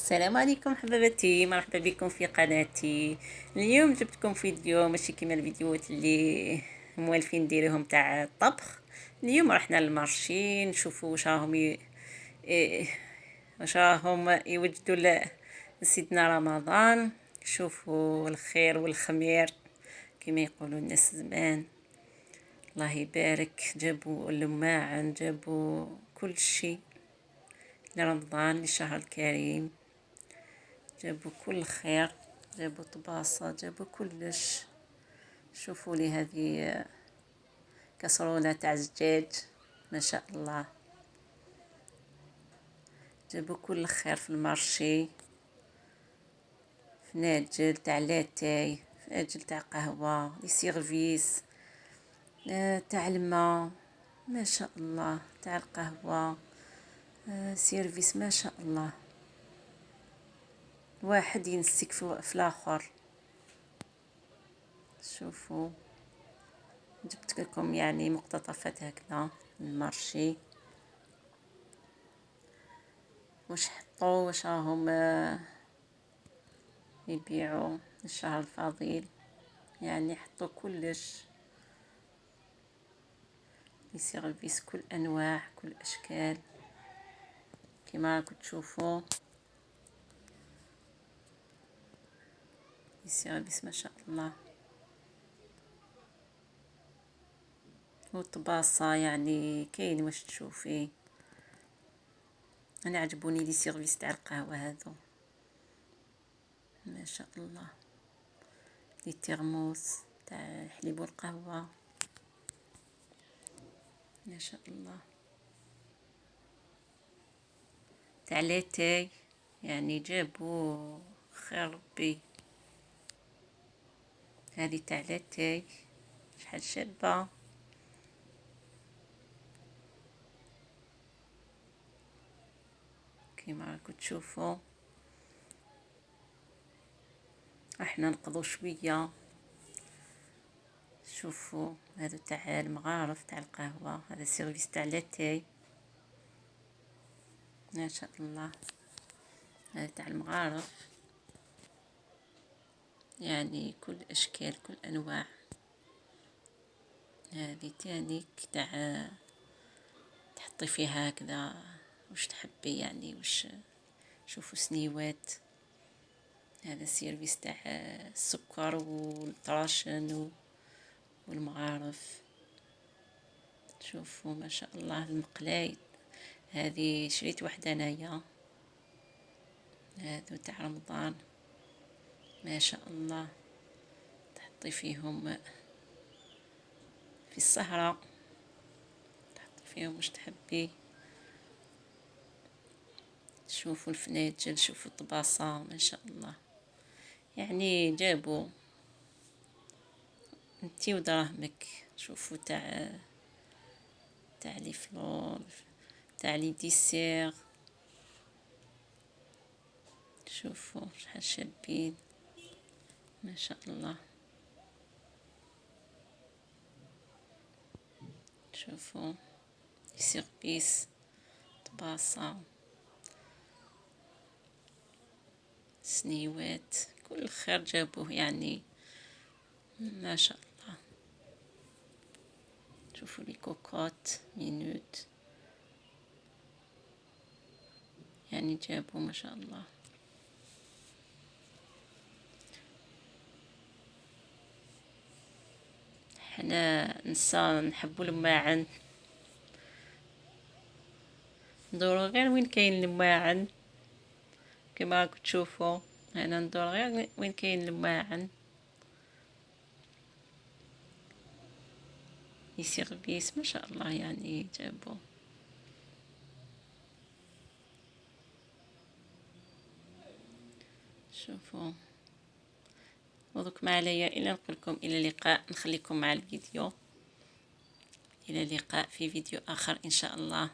السلام عليكم حبابتي، مرحبا بكم في قناتي. اليوم جبتكم فيديو ماشي كيما الفيديوهات اللي موالفين نديروهم تاع الطبخ. اليوم رحنا للمارشي نشوفوا واش راهم يوجدوا لسيدنا رمضان. شوفوا الخير والخمير كما يقولوا الناس زمان، الله يبارك. جابوا اللماعن، جابوا كل شيء لرمضان للشهر الكريم، جابوا كل خير، جابوا طباصة، جابوا كلش. شوفوا لي هذه كسرونة تاع زجاج، ما شاء الله. جابوا كل خير في المارشي، فناجل تاع لاتاي، فناجل تاع قهوة، لي سيرفيس تاع الماء، ما شاء الله، تاع القهوة، سيرفيس ما شاء الله، واحد ينسك في الاخر. شوفوا جبت لكم يعني مقتطفات هكذا من المارشي، واش حطوا، واش راهم يبيعوا الشهر الفضيل. يعني حطوا كلش، لي سيرفيس كل انواع كل اشكال كما راكم تشوفوا. لي سيرفيس ما شاء الله، والطباصة يعني كاين واش تشوفي. انا عجبوني لي سيرفيس تاع القهوة هذو، ما شاء الله. لي ترموس تاع الحليب والقهوة، ما شاء الله. تاع لاتاي يعني جابوا خير ربي. هذه تاع لاتاي شحال شابة، كيما راكم تشوفوا. احنا نقضوا شويه. شوفوا هذا تاع المغارف تاع القهوه، هذا سيرفيس تاع لاتاي، ما شاء الله. هذا تاع المغارف، يعني كل اشكال كل انواع. هذه تانيك تاع تحطي فيها هكذا واش تحبي يعني واش. شوفوا سنيوات، هذا سيرفيس تاع السكر والطراشن والمغارف. شوفوا ما شاء الله المقلاي، هذه شريت وحده انايا، هذو تاع رمضان ما شاء الله. تحطي فيهم في السهرة، تحطي فيهم واش تحبي. شوفوا الفناجل، شوفوا الطباصة ما شاء الله. يعني جابوا انتي ودراهمك. شوفوا تاع لي فلور، تاع لي ديسير. شوفوا شحال شابين ما شاء الله. شوفوا سيرفيس طباصة، سنيوات، كل خير جابوه يعني ما شاء الله. شوفوا لي كوكوت مينوت، يعني جابوا ما شاء الله. حنا نسا نحبوا الماعن، ندورو غير وين كاين الماعن كما راكم تشوفوا. انا ندور غير وين كاين الماعن. لي سيرفيس ما شاء الله يعني جابوا. شوفوا ودوك ما عليا الا نقول لكم الى اللقاء، نخليكم مع الفيديو. الى اللقاء في فيديو اخر ان شاء الله.